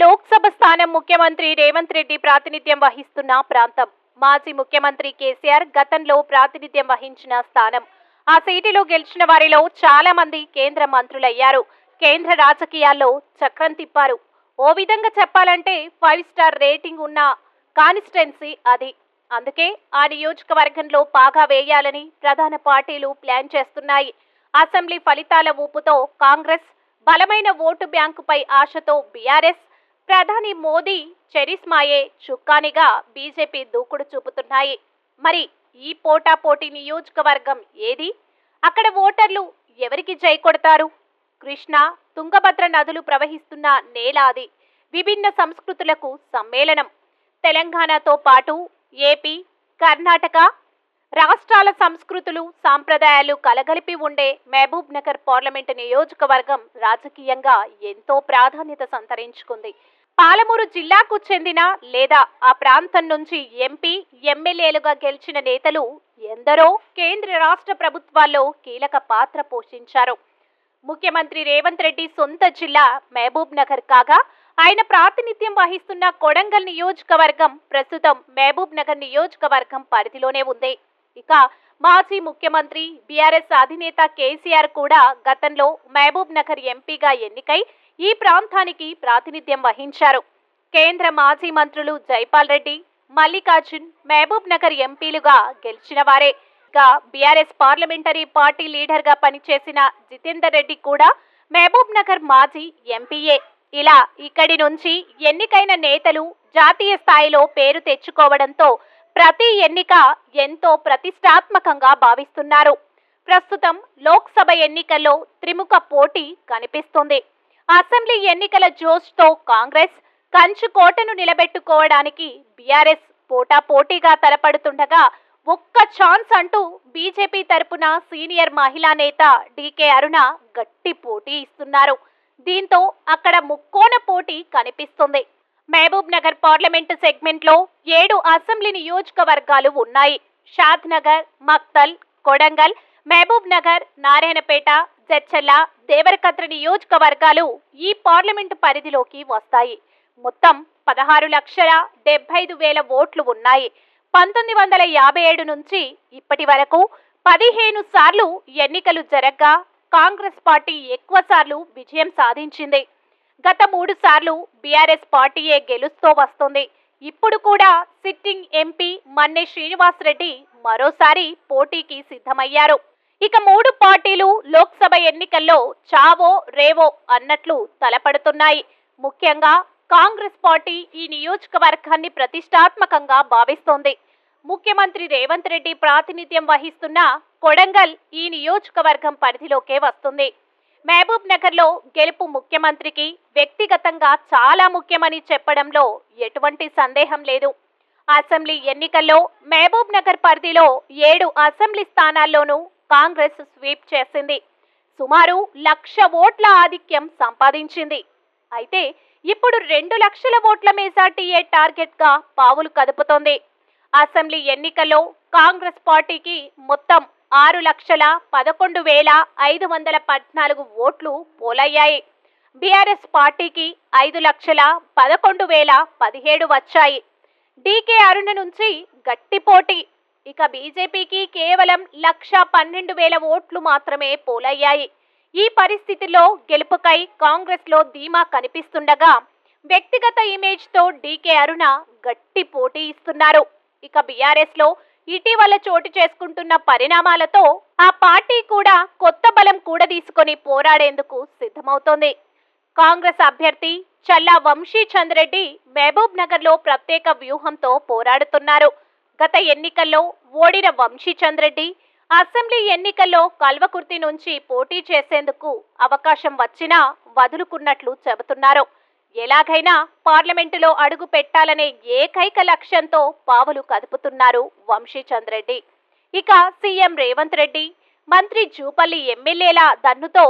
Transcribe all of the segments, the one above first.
లోక్సభ స్థానం ముఖ్యమంత్రి రేవంత్ రెడ్డి ప్రాతినిధ్యం వహిస్తున్న ప్రాంతం. మాజీ ముఖ్యమంత్రి కేసీఆర్ గతంలో ప్రాతినిధ్యం వహించిన స్థానం. ఆ సీటులో గెలిచిన వారిలో చాలా మంది కేంద్ర మంత్రులయ్యారు. కేంద్ర రాజకీయాల్లో చక్రం తిప్పారు. ఓ విధంగా చెప్పాలంటే 5 స్టార్ రేటింగ్ ఉన్న కాన్స్టిట్యున్సీ అది. అందుకే ఆ నియోజకవర్గంలో పాగా వేయాలని ప్రధాన పార్టీలు ప్లాన్ చేస్తున్నాయి. అసెంబ్లీ ఫలితాల ఊపుతో కాంగ్రెస్, బలమైన ఓటు బ్యాంకుపై ఆశతో బీఆర్ఎస్, ప్రధాని మోదీ చెరిస్మాయే చుక్కానిగా బీజేపీ దూకుడు చూపుతున్నాయి. మరి ఈ పోటాపోటీ నియోజకవర్గం ఏది? అక్కడ ఓటర్లు ఎవరికి జై కొడతారు? కృష్ణా, తుంగభద్ర నదులు ప్రవహిస్తున్న నేల అది. విభిన్న సంస్కృతులకు సమ్మేళనం. తెలంగాణతో పాటు ఏపీ, కర్ణాటక రాష్ట్రాల సంస్కృతులు, సాంప్రదాయాలు కలగలిపి ఉండే మహబూబ్ నగర్ పార్లమెంటు నియోజకవర్గం రాజకీయంగా ఎంతో ప్రాధాన్యత సంతరించుకుంది. పాలమూరు జిల్లాకు చెందిన లేదా ఆ ప్రాంతం నుంచి ఎంపీ, ఎమ్మెల్యేలుగా గెలిచిన నేతలు ఎందరో కేంద్ర రాష్ట్ర ప్రభుత్వాల్లో కీలక పాత్ర పోషించారు. ముఖ్యమంత్రి రేవంత్ రెడ్డి సొంత జిల్లా మహబూబ్ నగర్ కాగా, ఆయన ప్రాతినిధ్యం వహిస్తున్న కొడంగల్ నియోజకవర్గం ప్రస్తుతం మహబూబ్ నగర్ నియోజకవర్గం పరిధిలోనే ఉంది. ఇక మాజీ ముఖ్యమంత్రి బీఆర్ఎస్ అధినేత కేసీఆర్ కూడా గతంలో మహబూబ్ నగర్ ఎంపీగా ఎన్నికై ఈ ప్రాంతానికి ప్రాతినిధ్యం వహించారు. కేంద్ర మాజీ మంత్రులు జైపాల్ రెడ్డి, మల్లికార్జున్ మహబూబ్ నగర్ ఎంపీలుగా గెలిచిన వారే. ఇక బీఆర్ఎస్ పార్లమెంటరీ పార్టీ లీడర్ గా పనిచేసిన జితేందర్ రెడ్డి కూడా మహబూబ్ నగర్ మాజీ ఎంపీయే. ఇలా ఇక్కడి నుంచి ఎన్నికైన నేతలు జాతీయ స్థాయిలో పేరు తెచ్చుకోవడంతో ప్రతి ఎన్నిక ఎంతో ప్రతిష్టాత్మకంగా భావిస్తున్నారు. ప్రస్తుతం లోక్సభ ఎన్నికల్లో త్రిముఖ పోటీ కనిపిస్తుంది. అసెంబ్లీ ఎన్నికల జోష్తో కాంగ్రెస్, కంచుకోటను నిలబెట్టుకోవడానికి బీఆర్ఎస్ పోటాపోటీగా తలపడుతుండగా, ఒక్క ఛాన్స్ అంటూ బీజేపీ తరపున సీనియర్ మహిళా నేత డీకే అరుణ గట్టి పోటీ ఇస్తున్నారు. దీంతో అక్కడ ముక్కోన పోటీ కనిపిస్తుంది. మహబూబ్ నగర్ పార్లమెంటు సెగ్మెంట్లో 7 అసెంబ్లీ నియోజకవర్గాలు ఉన్నాయి. షాద్ నగర్, మక్తల్, కొడంగల్, మహబూబ్ నగర్, నారాయణపేట, జడ్చర్ల, దేవరకద్ర నియోజకవర్గాలు ఈ పార్లమెంటు పరిధిలోకి వస్తాయి. మొత్తం 16,75,000 ఓట్లు ఉన్నాయి. 1957 నుంచి ఇప్పటి వరకు 15 సార్లు ఎన్నికలు జరగ్గా కాంగ్రెస్ పార్టీ ఎక్కువ సార్లు విజయం సాధించింది. గత 3 సార్లు బీఆర్ఎస్ పార్టీయే గెలుస్తూ వస్తుంది. ఇప్పుడు కూడా సిట్టింగ్ ఎంపీ మన్నె శ్రీనివాస్ రెడ్డి మరోసారి పోటీకి సిద్ధమయ్యారు. ఇక 3 పార్టీలు లోక్సభ ఎన్నికల్లో చావో రేవో అన్నట్లు తలపడుతున్నాయి. ముఖ్యంగా కాంగ్రెస్ పార్టీ ఈ నియోజకవర్గాన్ని ప్రతిష్టాత్మకంగా భావిస్తోంది. ముఖ్యమంత్రి రేవంత్ రెడ్డి ప్రాతినిధ్యం వహిస్తున్న కొడంగల్ ఈ నియోజకవర్గం పరిధిలోకే వస్తుంది. మహబూబ్ నగర్లో గెలుపు ముఖ్యమంత్రికి వ్యక్తిగతంగా చాలా ముఖ్యమని చెప్పడంలో ఎటువంటి సందేహం లేదు. అసెంబ్లీ ఎన్నికల్లో మహబూబ్ నగర్ పరిధిలో 7 అసెంబ్లీ స్థానాల్లోనూ కాంగ్రెస్ స్వీప్ చేసింది. సుమారు 1,00,000 ఓట్ల ఆధిక్యం సంపాదించింది. అయితే ఇప్పుడు 2 లక్షల ఓట్ల మెజార్టీయే టార్గెట్ గా పావులు కదుపుతోంది. అసెంబ్లీ ఎన్నికల్లో కాంగ్రెస్ పార్టీకి మొత్తం 6,11,514 ఓట్లు పోలయ్యాయి. బీఆర్ఎస్ పార్టీకి 5,11,17 వచ్చాయి. డీకే అరుణ నుంచి గట్టి పోటీ. ఇక బీజేపీకి కేవలం 1,12,000 ఓట్లు మాత్రమే పోలయ్యాయి. ఈ పరిస్థితిలో గెలుపుకై కాంగ్రెస్ లో ధీమా కనిపిస్తుండగా, వ్యక్తిగత ఇమేజ్ తో డీకే అరుణ గట్టి పోటీ ఇస్తున్నారు. ఇక బీఆర్ఎస్ లో ఇటీవల చోటు చేసుకుంటున్న పరిణామాలతో ఆ పార్టీ కూడా కొత్త బలం కూడదీసుకొని పోరాడేందుకు సిద్ధమవుతోంది. కాంగ్రెస్ అభ్యర్థి చల్లా వంశీ చంద్రెడ్డి మహబూబ్ నగర్ లో ప్రత్యేక వ్యూహంతో పోరాడుతున్నారు. గత ఎన్నికల్లో ఓడిన వంశీ చంద్రెడ్డి అసెంబ్లీ ఎన్నికల్లో కల్వకుర్తి నుంచి పోటీ చేసేందుకు అవకాశం వచ్చినా వదులుకున్నట్లు చెబుతున్నారు. ఎలాగైనా పార్లమెంటులో అడుగు పెట్టాలనే ఏకైక లక్ష్యంతో పావులు కదుపుతున్నారు వంశీ చంద్రెడ్డి. ఇక సీఎం రేవంత్ రెడ్డి, మంత్రి జూపల్లి ఎమ్మెల్యేల దన్నుతో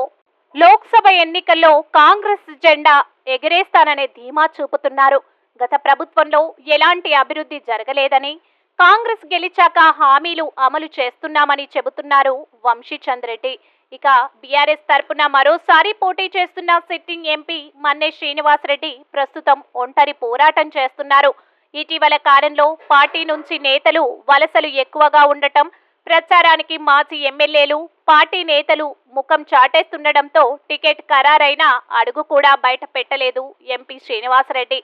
లోక్సభ ఎన్నికల్లో కాంగ్రెస్ జెండా ఎగరేస్తాననే ధీమా చూపుతున్నారు. గత ప్రభుత్వంలో ఎలాంటి అభివృద్ధి జరగలేదని, కాంగ్రెస్ గెలిచాక హామీలు అమలు చేస్తున్నామని చెబుతున్నారు వంశీచంద్ రెడ్డి. ఇక బీఆర్ఎస్ తరపున మరోసారి పోటీ చేస్తున్న సిట్టింగ్ ఎంపీ మన్నే శ్రీనివాసరెడ్డి ప్రస్తుతం ఒంటరి పోరాటం చేస్తున్నారు. ఇటీవల కాలంలో పార్టీ నుంచి నేతలు వలసలు ఎక్కువగా ఉండటం, ప్రచారానికి మాజీ ఎమ్మెల్యేలు, పార్టీ నేతలు ముఖం చాటేస్తుండటంతో టికెట్ ఖరారైన అడుగు కూడా బయట పెట్టలేదు ఎంపీ శ్రీనివాసరెడ్డి.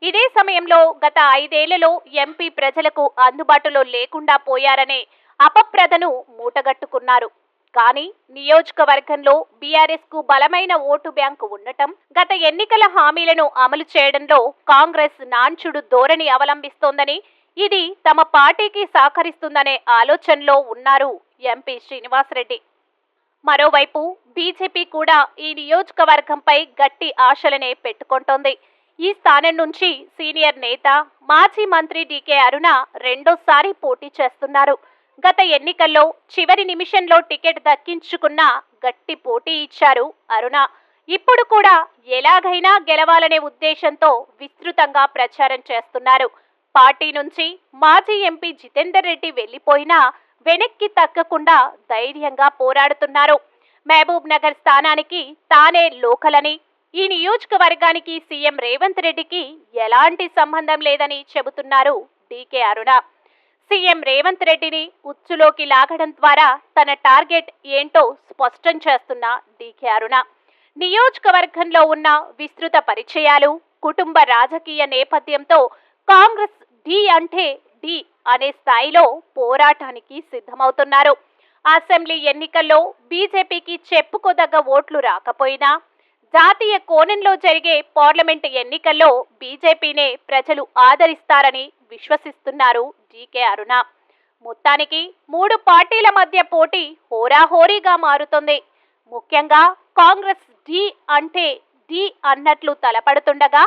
ఇదే సమయంలో గత 5 ఏళ్లలో ఎంపీ ప్రజలకు అందుబాటులో లేకుండా పోయారనే అపప్రదను మూటగట్టుకున్నారు. కానీ నియోజకవర్గంలో బీఆర్ఎస్ కు బలమైన ఓటు బ్యాంకు ఉండటం, గత ఎన్నికల హామీలను అమలు చేయడంలో కాంగ్రెస్ నాంచుడు ధోరణి అవలంబిస్తోందని, ఇది తమ పార్టీకి సహకరిస్తుందనే ఆలోచనలో ఉన్నారు ఎంపీ శ్రీనివాసరెడ్డి. మరోవైపు బీజేపీ కూడా ఈ నియోజకవర్గంపై గట్టి ఆశలనే పెట్టుకుంటోంది. ఈ స్థానం నుంచి సీనియర్ నేత, మాజీ మంత్రి డీకే అరుణ రెండోసారి పోటీ చేస్తున్నారు. గత ఎన్నికల్లో చివరి నిమిషంలో టికెట్ దక్కించుకున్న గట్టి పోటీ ఇచ్చారు అరుణ. ఇప్పుడు కూడా ఎలాగైనా గెలవాలనే ఉద్దేశంతో విస్తృతంగా ప్రచారం చేస్తున్నారు. పార్టీ నుంచి మాజీ ఎంపీ జితేందర్ రెడ్డి వెళ్లిపోయినా వెనక్కి తగ్గకుండా ధైర్యంగా పోరాడుతున్నారు. మహబూబ్ నగర్ స్థానానికి తానే లోకలని, ఈ నియోజకవర్గానికి సీఎం రేవంత్ రెడ్డికి ఎలాంటి సంబంధం లేదని చెబుతున్నారు డీకే అరుణ. సీఎం రేవంత్ రెడ్డిని ఉచ్చులోకి లాగడం ద్వారా తన టార్గెట్ ఏంటో స్పష్టం చేస్తున్న డీకే అరుణ, నియోజకవర్గంలో ఉన్న విస్తృత పరిచయాలు, కుటుంబ రాజకీయ నేపథ్యంతో కాంగ్రెస్ డి అంటే డి అనే స్థాయిలో పోరాటానికి సిద్ధమవుతున్నారు. అసెంబ్లీ ఎన్నికల్లో బీజేపీకి చెప్పుకోదగ్గ ఓట్లు రాకపోయినా జాతీయ కోణంలో జరిగే పార్లమెంటు ఎన్నికల్లో బీజేపీనే ప్రజలు ఆదరిస్తారని విశ్వసిస్తున్నారు డీకే అరుణ. మొత్తానికి 3 పార్టీల మధ్య పోటీ హోరాహోరీగా మారుతుంది. ముఖ్యంగా కాంగ్రెస్ డి అంటే డి అన్నట్లు తలపడుతుండగా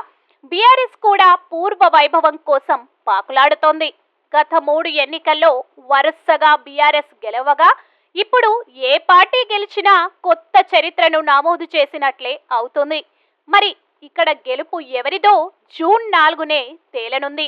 బీఆర్ఎస్ కూడా పూర్వ వైభవం కోసం పాకులాడుతోంది. గత 3 ఎన్నికల్లో వరుసగా బీఆర్ఎస్ గెలవగా ఇప్పుడు ఏ పార్టీ గెలిచినా కొత్త చరిత్రను నమోదు చేసినట్లే అవుతుంది. మరి ఇక్కడ గెలుపు ఎవరిదో జూన్ 4నే తేలనుంది.